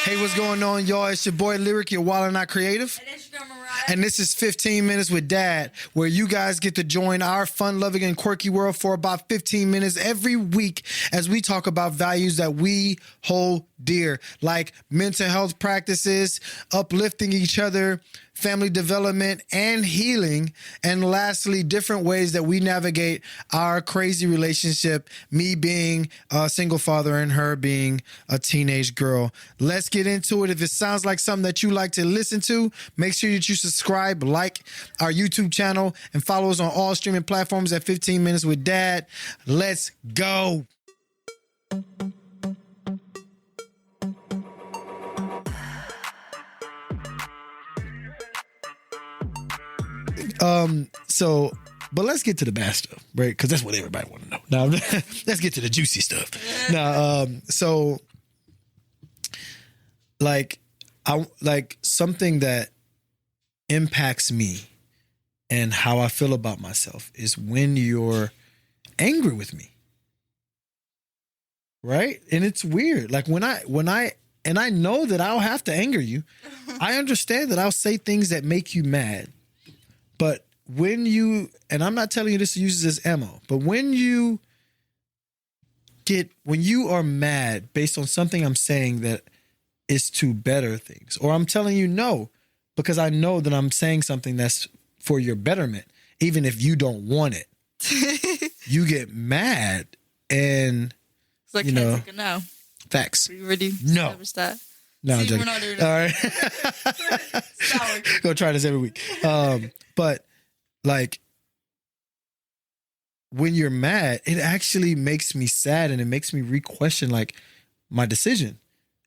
Hey, what's going on, y'all? It's your boy Lirec, your wild and not creative. And it's your Mariah. And this is 15 Minutes with Dad, where you guys get to join our fun-loving and quirky world for about 15 minutes every week as we talk about values that we hold dear, like mental health practices, uplifting each other, family development, and healing. And lastly, different ways that we navigate our crazy relationship, me being a single father and her being a teenage girl. Let's get into it. If it sounds like something that you like to listen to, make sure that you subscribe, like our YouTube channel, and follow us on all streaming platforms at 15 Minutes with Dad. Let's go. But let's get to the bad stuff, right? Because that's what everybody want to know. Now, let's get to the juicy stuff. Now, something that impacts me and how I feel about myself is when you're angry with me, right? And it's weird. Like when I know that I'll have to anger you. I understand that I'll say things that make you mad. But when you, and I'm not telling you this to use this as ammo, but when you are mad based on something I'm saying that is to better things, or I'm telling you no, because I know that I'm saying something that's for your betterment, even if you don't want it, you get mad and, It's like, you know, take a no. Facts. Are you ready? No. Establish that? No, I'm See, joking. we're not doing All that. right. Sorry. Gonna try this every week. But like when you're mad, it actually makes me sad and it makes me re-question like my decision.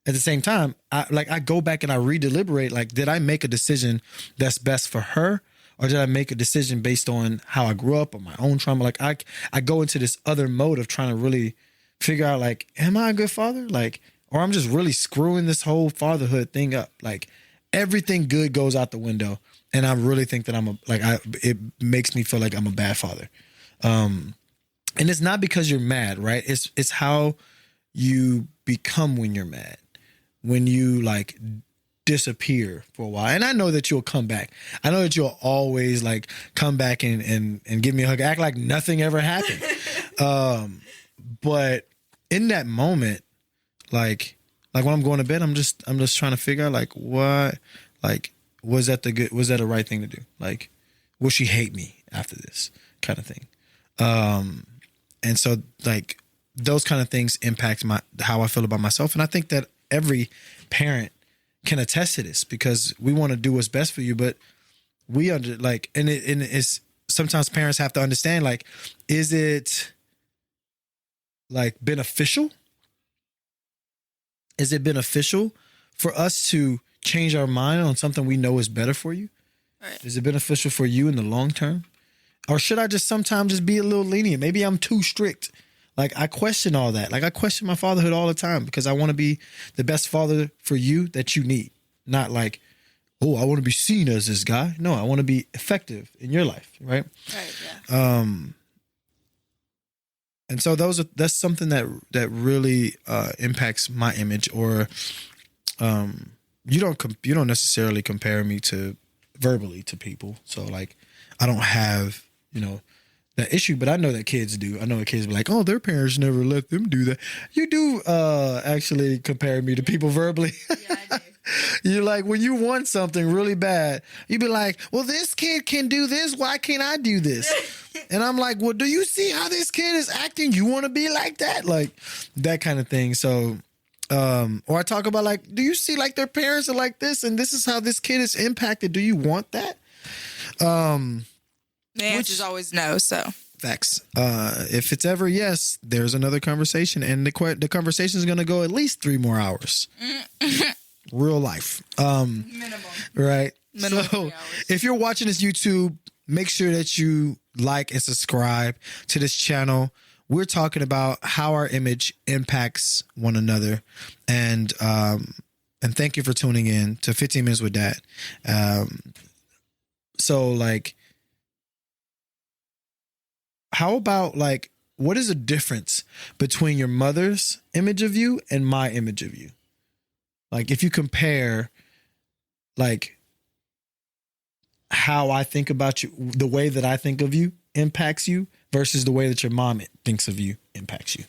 At the same time, I go back and I re-deliberate, like, did I make a decision that's best for her? Or did I make a decision based on how I grew up or my own trauma? Like I go into this other mode of trying to really figure out, like, am I a good father? Like, or I'm just really screwing this whole fatherhood thing up. Like everything good goes out the window. And I really think that it makes me feel like I'm a bad father. And it's not because you're mad, right? It's how you become when you're mad, when you like disappear for a while. And I know that you'll come back. I know that you'll always like come back and give me a hug, act like nothing ever happened. But in that moment, like when I'm going to bed, I'm just trying to figure out like what, like, was that the right thing to do? Like, will she hate me after this kind of thing? And so like those kind of things impact how I feel about myself. And I think that every parent can attest to this because we want to do what's best for you, but it's sometimes parents have to understand, like, is it like beneficial? Is it beneficial for us to change our mind on something we know is better for you? Right. Is it beneficial for you in the long term? Or should I just sometimes just be a little lenient? Maybe I'm too strict. Like I question all that. Like I question my fatherhood all the time because I want to be the best father for you that you need. Not like, oh, I want to be seen as this guy. No, I want to be effective in your life. Right. Right. Yeah. And so that's something that really impacts my image. Or you don't necessarily compare me to verbally to people. So like I don't have, that issue, but I know that kids do. I know that kids be like, oh, their parents never let them do that. You do actually compare me to people verbally. Yeah, I do. You're like, when you want something really bad, you be like, well, this kid can do this. Why can't I do this? And I'm like, well, do you see how this kid is acting? You want to be like that? Like that kind of thing. So, or I talk about like, do you see like their parents are like this and this is how this kid is impacted? Do you want that? The answer's always no, so. Facts. If it's ever yes, there's another conversation. And the conversation is going to go at least 3 more hours. Real life. Minimum. Right? Minimum so 3 hours. if you're watching this YouTube, make sure that you like and subscribe to this channel. We're talking about how our image impacts one another. And thank you for tuning in to 15 Minutes with Dad. So like, how about like, what is the difference between your mother's image of you and my image of you? Like if you compare like how I think about you, the way that I think of you impacts you versus the way that your mom thinks of you impacts you.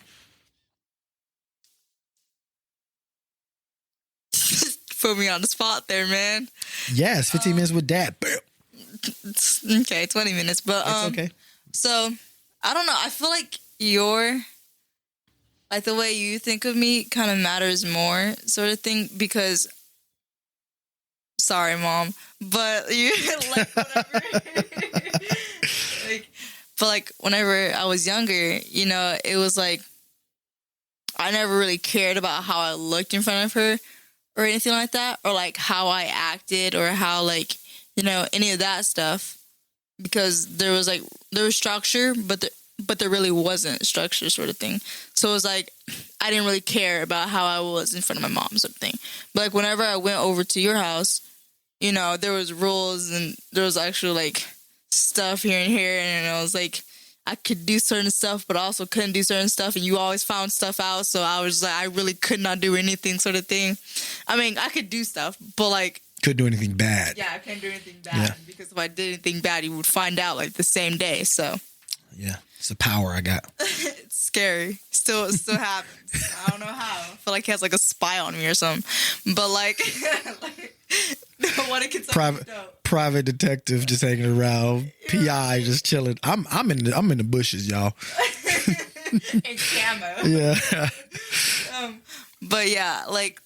Put me on the spot there, man. Yes, 15 minutes with dad. Okay, 20 minutes. But It's okay. So I don't know. I feel like like the way you think of me kind of matters more, sort of thing, because sorry, mom, but you like whatever. But like whenever I was younger, you know, it was like I never really cared about how I looked in front of her or anything like that, or like how I acted or how like, you know, any of that stuff, because there was structure, but there really wasn't structure, sort of thing. So it was like I didn't really care about how I was in front of my mom, sort of thing. But like whenever I went over to your house, you know, there was rules and there was actually like stuff here and here, and I was like I could do certain stuff, but also couldn't do certain stuff, and you always found stuff out. So I was like, I really could not do anything, sort of thing. I mean, I could do stuff, but like couldn't do anything bad. Yeah, I couldn't do anything bad because if I did anything bad, you would find out like the same day. So yeah, it's the power I got. It's scary. Still happens. I don't know how. I feel like he has like a spy on me or something. But like, what it can private detective just hanging around, PI just chilling. I'm in the bushes, y'all. In camo. Yeah. But yeah, like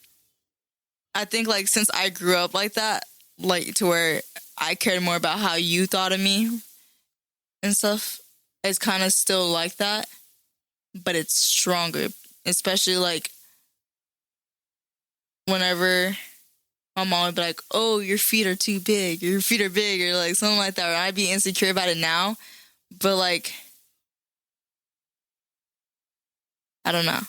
I think like since I grew up like that, like to where I cared more about how you thought of me and stuff, it's kind of still like that, but it's stronger, especially like whenever my mom would be like, oh, your feet are too big, your feet are big, or like something like that, or I'd be insecure about it now, but like I don't know.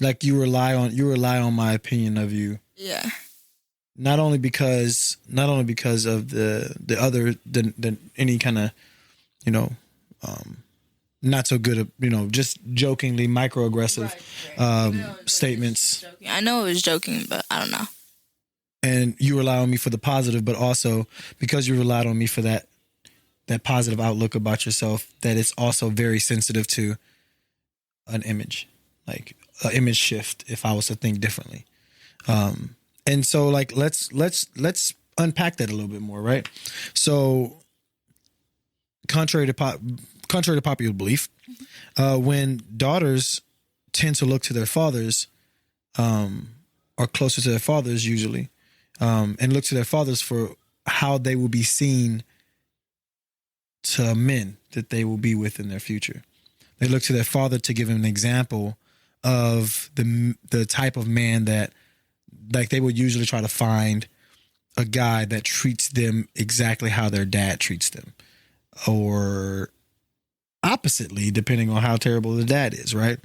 Like you rely on my opinion of you. Yeah. Not only because of the other than any kind of, you know, not so good, you know, just jokingly microaggressive statements. I know it was joking, but I don't know. And you rely on me for the positive, but also because you relied on me for that positive outlook about yourself, that it's also very sensitive to an image, like an image shift if I was to think differently. And so like let's unpack that a little bit more, right? So contrary to popular belief, when daughters tend to look to their fathers, or closer to their fathers usually, and look to their fathers for how they will be seen to men that they will be with in their future. They look to their father to give them an example of the type of man that, like, they would usually try to find a guy that treats them exactly how their dad treats them, or oppositely, depending on how terrible the dad is, right?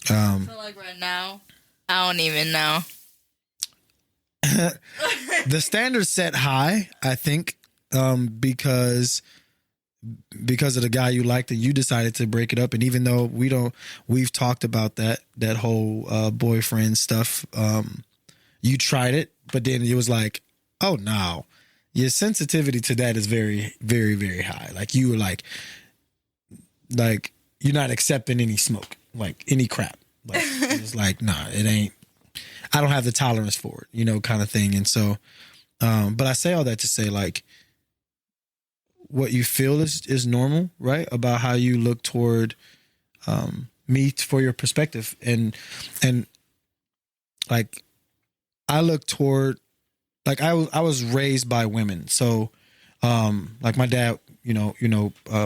I feel like right now, I don't even know. The standard's set high, I think, because of the guy you liked and you decided to break it up. And even though we've talked about that whole boyfriend stuff. You tried it, but then it was like, oh no, your sensitivity to that is very, very, very high. Like you were like you're not accepting any smoke, like any crap. Like it was like, nah, it ain't. I don't have the tolerance for it, you know, kind of thing. And so, but I say all that to say, like, what you feel is normal, right? About how you look toward me for your perspective, and like I look toward, like I was raised by women, so like my dad,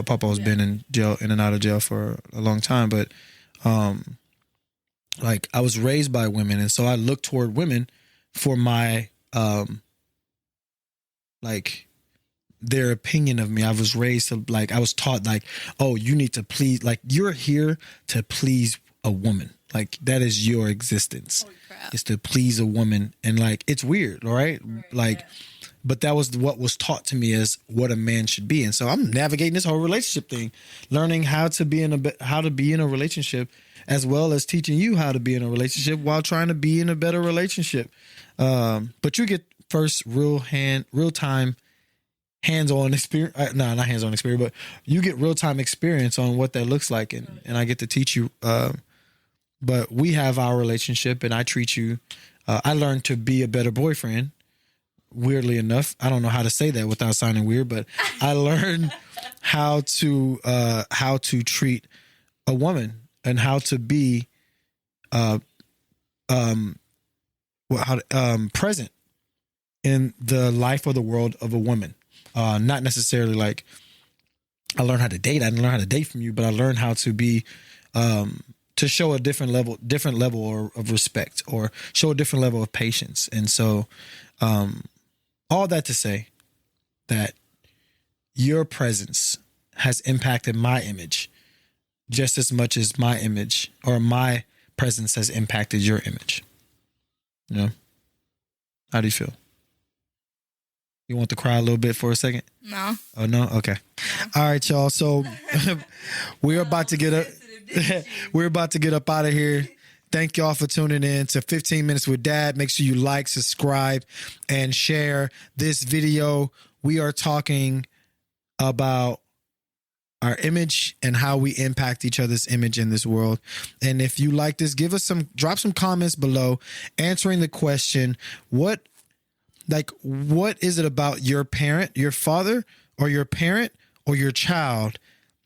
Papa has been in jail, in and out of jail for a long time, but like I was raised by women, and so I look toward women for my like their opinion of me. I was raised to, like, I was taught, like, oh, you need to please, like, you're here to please a woman. Like, that is your existence. Holy crap. It's to please a woman. And like, it's weird, all right? Like, yeah. But that was what was taught to me as what a man should be. And so I'm navigating this whole relationship thing, learning how to be in a relationship as well as teaching you how to be in a relationship while trying to be in a better relationship. But you get first real time hands-on experience. Not hands-on experience, but you get real-time experience on what that looks like, and I get to teach you. But we have our relationship, and I treat you. I learned to be a better boyfriend. Weirdly enough, I don't know how to say that without sounding weird, but I learned how to treat a woman and how to be present in the life or the world of a woman. Not necessarily like I learned how to date. I didn't learn how to date from you, but I learned how to be to show a different level of respect, or show a different level of patience. And so all that to say that your presence has impacted my image just as much as my image or my presence has impacted your image. You know? How do you feel? You want to cry a little bit for a second? No. Oh, no? Okay. All right, y'all. So we're about to get up. We're about to get up out of here. Thank y'all for tuning in to 15 Minutes with Dad. Make sure you like, subscribe, and share this video. We are talking about our image and how we impact each other's image in this world. And if you like this, drop some comments below answering the question, what is it about your parent, your father, or your parent, or your child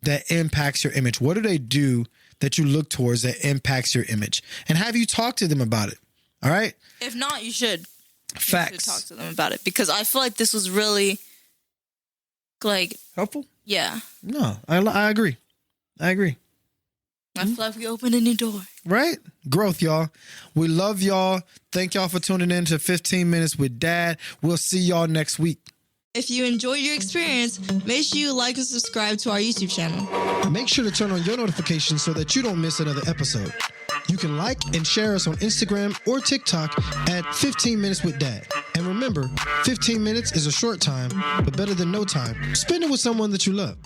that impacts your image? What do they do that you look towards that impacts your image? And have you talked to them about it? All right? If not, you should. Facts. You should talk to them about it, because I feel like this was really helpful? Yeah. No, I agree. I feel like we opened a new door. Right? Growth, y'all. We love y'all. Thank y'all for tuning in to 15 Minutes with Dad. We'll see y'all next week. If you enjoyed your experience, make sure you like and subscribe to our YouTube channel. Make sure to turn on your notifications so that you don't miss another episode. You can like and share us on Instagram or TikTok at 15 Minutes with Dad. And remember, 15 minutes is a short time, but better than no time. Spend it with someone that you love.